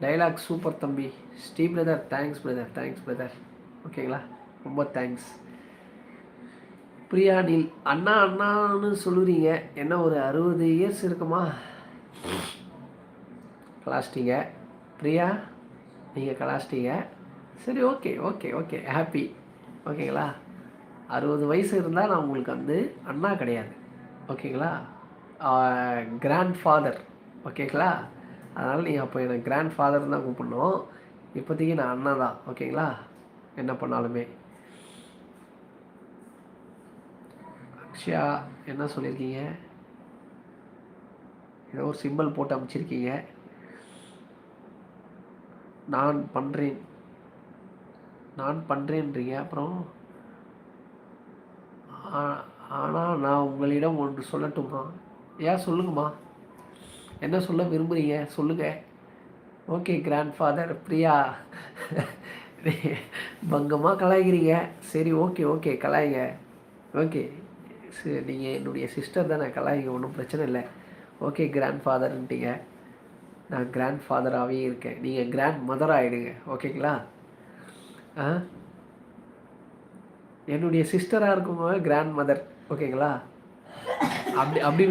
Dialogue super தம்பி. Sri brother, thanks brother, thanks brother. ஓகேங்களா, ரொம்ப தேங்க்ஸ். பிரியா நீல் அண்ணா அண்ணான்னு சொல்லுறீங்க, என்ன ஒரு 60 இயர்ஸ் இருக்குமா? கலாச்சிட்டீங்க பிரியா, நீங்கள் கலாச்சிட்டீங்க. சரி, ஓகே ஓகே ஓகே, ஹாப்பி. ஓகேங்களா, 60 வயசு இருந்தால் நான் உங்களுக்கு வந்து அண்ணா கிடையாது. ஓகேங்களா, கிராண்ட் ஃபாதர். ஓகேங்களா, அதனால் நீங்கள் அப்போ எனக்கு கிராண்ட் ஃபாதர் தான் கூப்பிடணும். இப்போதைக்கு நான் அண்ணா தான். ஓகேங்களா, என்ன பண்ணாலுமே. அக்ஷயா என்ன சொல்லியிருக்கீங்க? ஏதோ ஒரு சிம்பிள் போட்டு அமைச்சிருக்கீங்க. நான் பண்ணுறேன்றீங்க. அப்புறம் ஆனால் நான் உங்களிடம் ஒன்று சொல்லட்டுமா? ஏன் சொல்லுங்கம்மா, என்ன சொல்ல விரும்புகிறீங்க சொல்லுங்கள். ஓகே கிராண்ட் ஃபாதர் பிரியா, பங்கமாக கலாய்க்கிறீங்க. சரி, ஓகே ஓகே கலாய்ங்க. ஓகே, சரி, நீங்கள் என்னுடைய சிஸ்டர் தானே, கலாய்ங்க, ஒன்றும் பிரச்சனை இல்லை. ஓகே கிராண்ட் ஃபாதர்ன்ட்டீங்க, நான் கிராண்ட் ஃபாதராகவே இருக்கேன். நீங்கள் கிராண்ட் மதர் ஆகிடுங்க. ஓகேங்களா, என்னுடைய சிஸ்டராக இருக்கும்போது கிராண்ட் மதர். ஓகேங்களா, அப்படி அப்படி